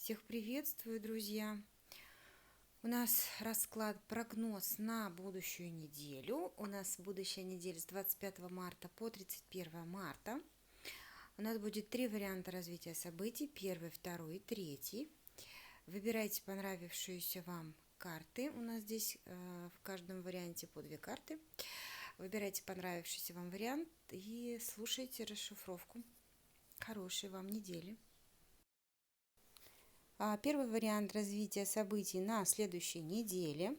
Всех приветствую, друзья! У нас расклад, прогноз на будущую неделю. У нас будущая неделя с 25 марта по 31 марта. У нас будет 3 варианта развития событий. Первый, второй и третий. Выбирайте понравившиеся вам карты. У нас здесь в каждом варианте по 2 карты. Выбирайте понравившийся вам вариант и слушайте расшифровку. Хорошей вам недели! Первый вариант развития событий на следующей неделе.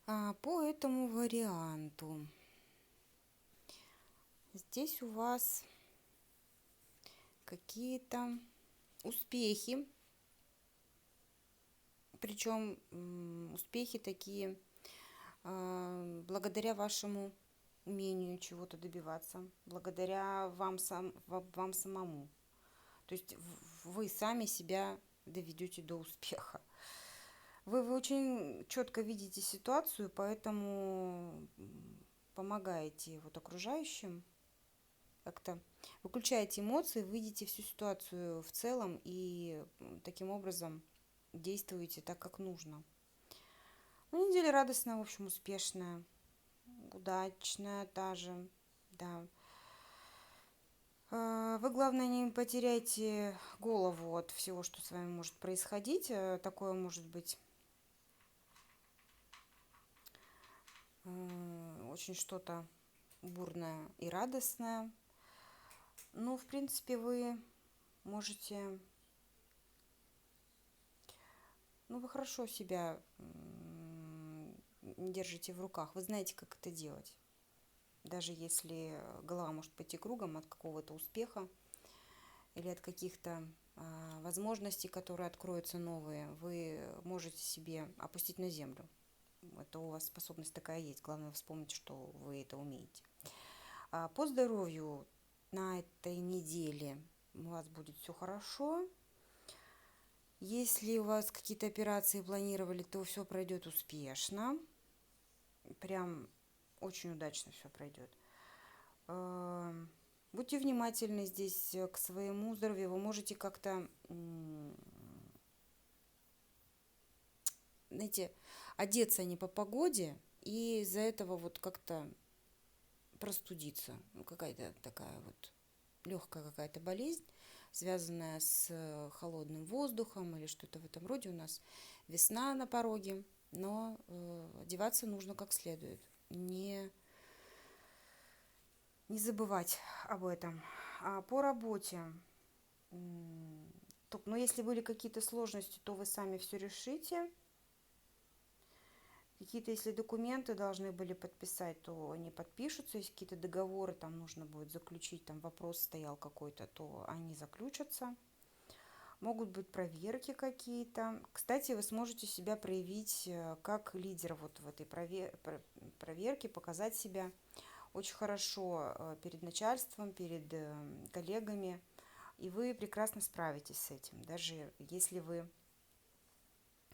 По этому варианту здесь у вас какие-то успехи, причем успехи такие благодаря вашему умению чего-то добиваться, благодаря вам самому. То есть вы сами себя доведете до успеха. Вы очень четко видите ситуацию, поэтому помогаете окружающим, как-то выключаете эмоции, видите всю ситуацию в целом и таким образом действуете так, как нужно. Неделя радостная, в общем, успешная, удачная даже, да. Вы, главное, не потеряйте голову от всего, что с вами может происходить. Такое может быть очень что-то бурное и радостное. Но, в принципе, вы можете... вы хорошо себя держите в руках. Вы знаете, как это делать. Даже если голова может пойти кругом от какого-то успеха или от каких-то возможностей, которые откроются новые, вы можете себе опустить на землю. Это у вас способность такая есть. Главное вспомнить, что вы это умеете. По здоровью на этой неделе у вас будет все хорошо. Если у вас какие-то операции планировали, то все пройдет успешно. Прям очень удачно все пройдет. Будьте внимательны здесь к своему здоровью. Вы можете как-то, знаете, одеться не по погоде и из-за этого как-то простудиться. Какая-то такая легкая какая-то болезнь, связанная с холодным воздухом или что-то в этом роде. У нас весна на пороге, но одеваться нужно как следует. Не забывать об этом. По работе, но если были какие-то сложности, то вы сами все решите. Какие-то, если документы должны были подписать, то они подпишутся. Если какие-то договоры там нужно будет заключить, там вопрос стоял какой-то, то они заключатся. Могут быть проверки какие-то. Кстати, вы сможете себя проявить как лидер в этой проверке, показать себя очень хорошо перед начальством, перед коллегами. И вы прекрасно справитесь с этим, даже если вы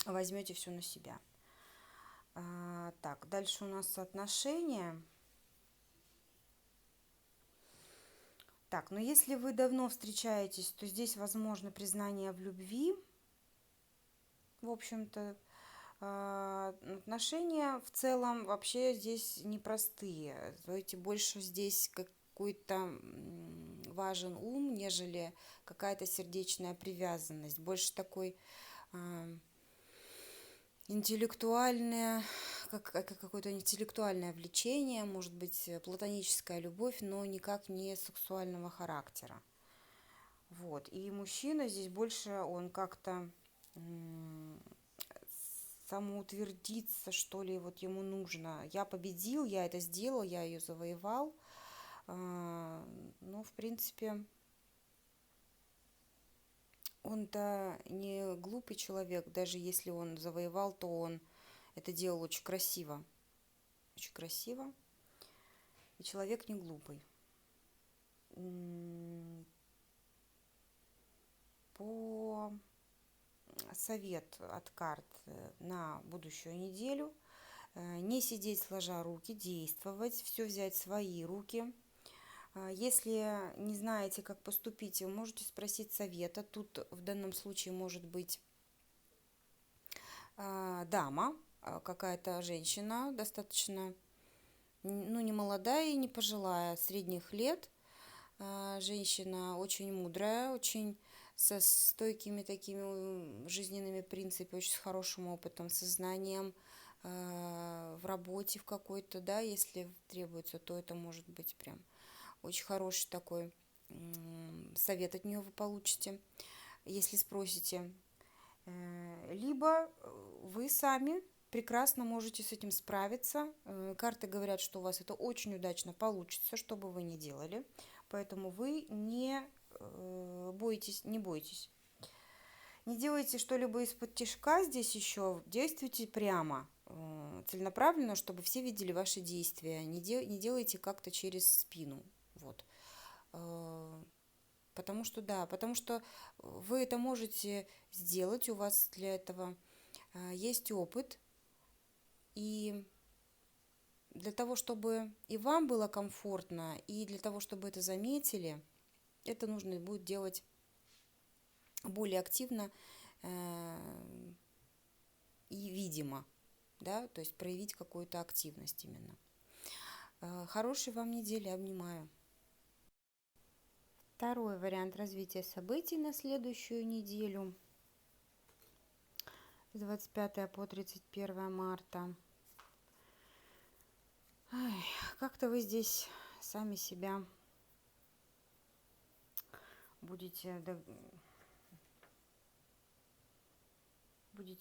возьмете все на себя. Так, дальше у нас отношения. Так, но если вы давно встречаетесь, то здесь возможно признание в любви. В общем-то, отношения в целом вообще здесь непростые. Знаете, больше здесь какой-то важен ум, нежели какая-то сердечная привязанность. Больше такой интеллектуальное, какое-то интеллектуальное влечение, может быть, платоническая любовь, но никак не сексуального характера. И мужчина здесь больше, он как-то самоутвердиться, что ли, ему нужно. Я победил, я это сделал, я ее завоевал. В принципе, он-то не глупый человек, даже если он завоевал, то он это делал очень красиво. Очень красиво. И человек не глупый. По совет от карт на будущую неделю. Не сидеть сложа руки, действовать, все взять в свои руки. Если не знаете, как поступить, вы можете спросить совета. Тут в данном случае может быть дама, какая-то женщина, достаточно, ну, не молодая и не пожилая, средних лет. Женщина очень мудрая, очень со стойкими такими жизненными принципами, очень с хорошим опытом, со знанием в работе в какой-то, да, если требуется, то это может быть прям очень хороший такой совет от нее вы получите, если спросите. Либо вы сами прекрасно можете с этим справиться. Карты говорят, что у вас это очень удачно получится, что бы вы ни делали. Поэтому вы не бойтесь, не бойтесь. Не делайте что-либо из-под тишка здесь еще, действуйте прямо, целенаправленно, чтобы все видели ваши действия. Не делайте как-то через спину. Вот. Потому что, да, потому что вы это можете сделать, у вас для этого есть опыт, и для того, чтобы и вам было комфортно, и для того, чтобы это заметили, это нужно будет делать более активно и видимо, да, то есть проявить какую-то активность именно. Хорошей вам недели, обнимаю. Второй вариант развития событий на следующую неделю, с 25 по 31 марта. Как-то вы здесь сами себя будете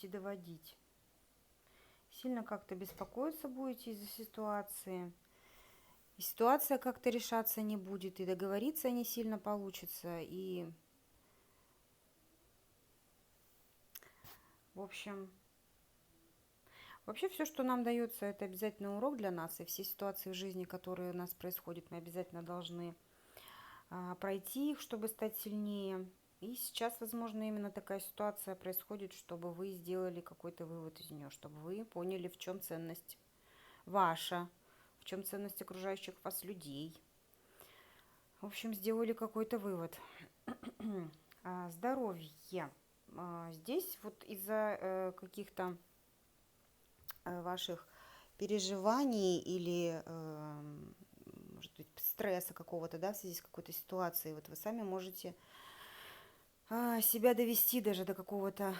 доводить. Сильно как-то беспокоиться будете из-за ситуации. И ситуация как-то решаться не будет, и договориться не сильно получится. И, в общем, вообще все, что нам дается, это обязательно урок для нас. И все ситуации в жизни, которые у нас происходят, мы обязательно должны пройти их, чтобы стать сильнее. И сейчас, возможно, именно такая ситуация происходит, чтобы вы сделали какой-то вывод из нее, чтобы вы поняли, в чем ценность ваша, в чем ценность окружающих вас людей. В общем, сделали какой-то вывод. Здоровье. Здесь вот из-за каких-то ваших переживаний или, может быть, стресса какого-то, да, в связи с какой-то ситуацией, вот вы сами можете себя довести даже до какого-то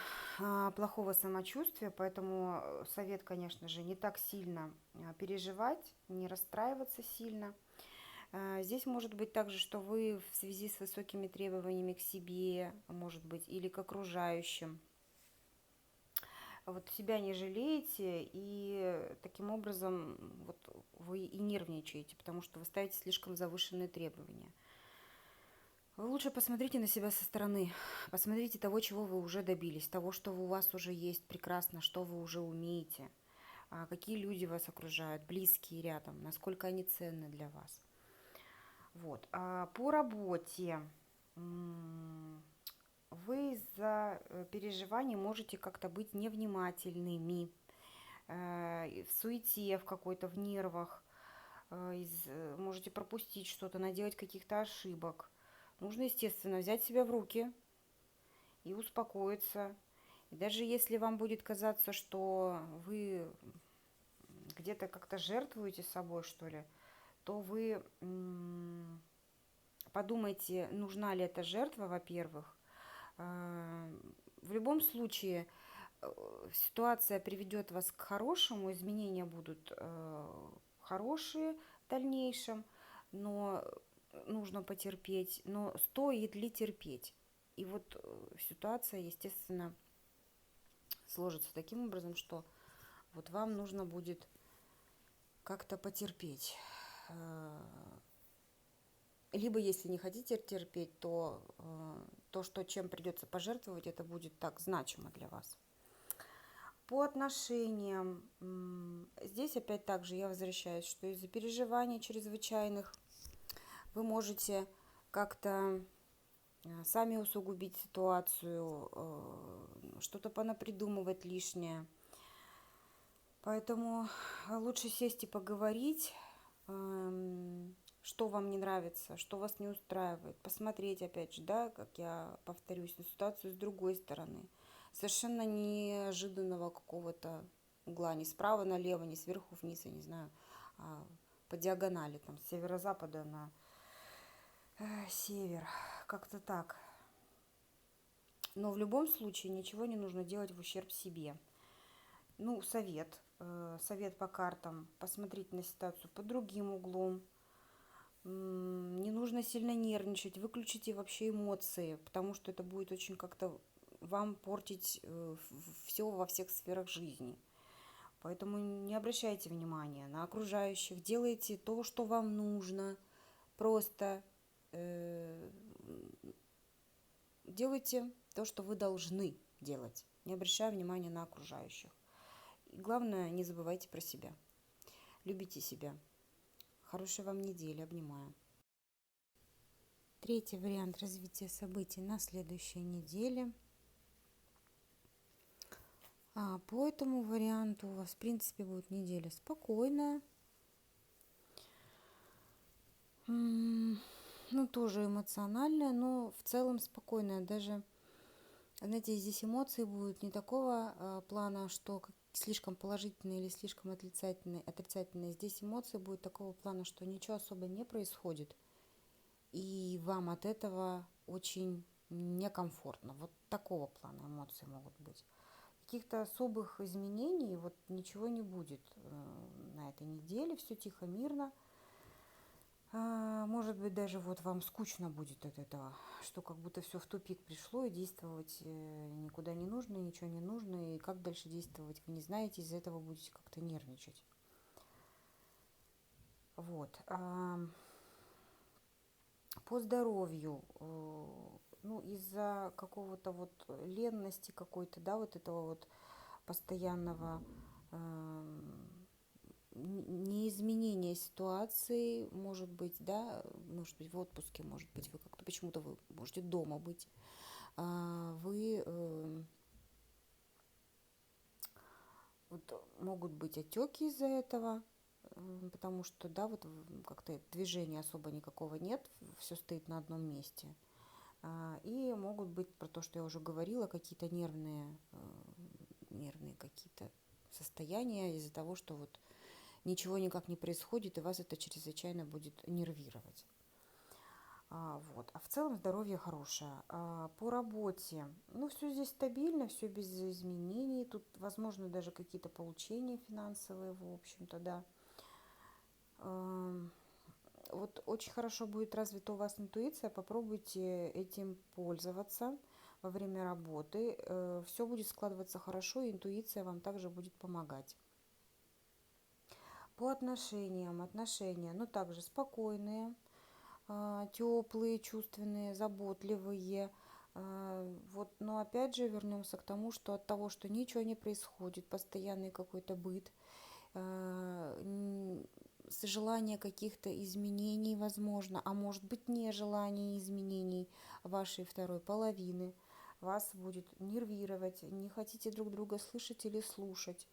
плохого самочувствия, поэтому совет, конечно же, не так сильно переживать, не расстраиваться сильно. Здесь может быть также, что вы в связи с высокими требованиями к себе, может быть, или к окружающим, вот себя не жалеете, и таким образом вот вы и нервничаете, потому что вы ставите слишком завышенные требования. Вы лучше посмотрите на себя со стороны, посмотрите того, чего вы уже добились, того, что у вас уже есть прекрасно, что вы уже умеете, какие люди вас окружают, близкие рядом, насколько они ценны для вас. Вот. По работе вы из-за переживаний можете как-то быть невнимательными, в суете в какой-то, в нервах, можете пропустить что-то, наделать каких-то ошибок. Нужно, естественно, взять себя в руки и успокоиться. И даже если вам будет казаться, что вы где-то как-то жертвуете собой, что ли, то вы подумайте, нужна ли эта жертва, во-первых. В любом случае, ситуация приведет вас к хорошему, изменения будут хорошие в дальнейшем, но нужно потерпеть, но стоит ли терпеть? И вот ситуация, естественно, сложится таким образом, что вот вам нужно будет как-то потерпеть. Либо, если не хотите терпеть, то то, что чем придется пожертвовать, это будет так значимо для вас. По отношениям, здесь опять также я возвращаюсь, что из-за переживаний чрезвычайных вы можете как-то сами усугубить ситуацию, что-то понапридумывать лишнее. Поэтому лучше сесть и поговорить, что вам не нравится, что вас не устраивает. Посмотреть, опять же, да, как я повторюсь, на ситуацию с другой стороны. Совершенно неожиданного какого-то угла, ни справа налево, ни сверху вниз, я не знаю, а по диагонали, там, с северо-запада на север. Как-то так. Но в любом случае ничего не нужно делать в ущерб себе. Ну, совет по картам, посмотреть на ситуацию под другим углом. Не нужно сильно нервничать, выключите вообще эмоции, потому что это будет очень как-то вам портить все во всех сферах жизни. Поэтому не обращайте внимания на окружающих, делайте то, что вам нужно, просто делайте то, что вы должны делать, не обращая внимания на окружающих. И главное, не забывайте про себя. Любите себя. Хорошей вам недели. Обнимаю. Третий вариант развития событий на следующей неделе. По этому варианту у вас, в принципе, будет неделя спокойная. Ну, тоже эмоциональная, но в целом спокойная. Даже, знаете, здесь эмоции будут не такого плана, что слишком положительные или слишком отрицательные. Здесь эмоции будут такого плана, что ничего особо не происходит. И вам от этого очень некомфортно. Вот такого плана эмоции могут быть. Каких-то особых изменений вот ничего не будет на этой неделе. Все тихо, мирно. Может быть, даже вот вам скучно будет от этого, что как будто все в тупик пришло, и действовать никуда не нужно, ничего не нужно, и как дальше действовать вы не знаете, из-за этого будете как-то нервничать. Вот. По здоровью, ну, из-за какого-то вот ленности какой-то, да, вот этого вот постоянного неизменение ситуации, может быть, да, может быть, в отпуске, может быть, вы как-то почему-то вы можете дома быть, вы вот могут быть отеки из-за этого, потому что, да, вот как-то движения особо никакого нет, все стоит на одном месте. И могут быть, про то, что я уже говорила, какие-то нервные какие-то состояния из-за того, что вот ничего никак не происходит, и вас это чрезвычайно будет нервировать. Вот. А в целом здоровье хорошее. По работе, ну, все здесь стабильно, все без изменений. Тут, возможно, даже какие-то получения финансовые, в общем-то, да. Вот очень хорошо будет развита у вас интуиция, попробуйте этим пользоваться во время работы. Все будет складываться хорошо, и интуиция вам также будет помогать. По отношения, ну, также спокойные, теплые, чувственные, заботливые. Вот, но опять же вернемся к тому, что от того, что ничего не происходит, постоянный какой-то быт, желание каких-то изменений, возможно, а может быть нежелание изменений вашей второй половины, вас будет нервировать, не хотите друг друга слышать или слушать.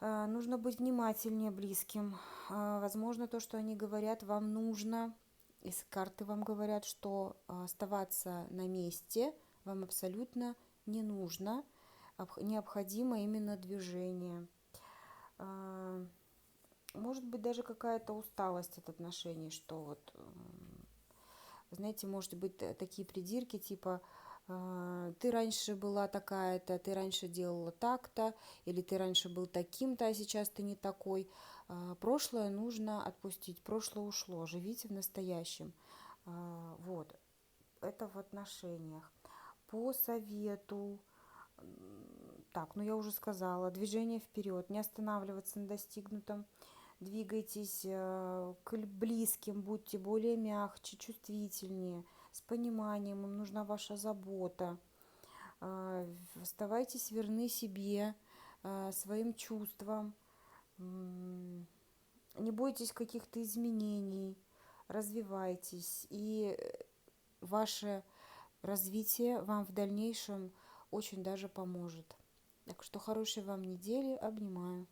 Нужно быть внимательнее близким. Возможно, то, что они говорят, вам нужно. Из карты вам говорят, что оставаться на месте вам абсолютно не нужно. Необходимо именно движение. Может быть, даже какая-то усталость от отношений, что вот, знаете, может быть, такие придирки, типа ты раньше была такая-то, ты раньше делала так-то, или ты раньше был таким-то, а сейчас ты не такой. Прошлое нужно отпустить, прошлое ушло, живите в настоящем. Вот, это в отношениях. По совету, так, ну я уже сказала, движение вперед, не останавливаться на достигнутом, двигайтесь к близким, будьте более мягче, чувствительнее, с пониманием, им нужна ваша забота. Оставайтесь верны себе, своим чувствам, не бойтесь каких-то изменений, развивайтесь, и ваше развитие вам в дальнейшем очень даже поможет. Так что хорошей вам недели, обнимаю.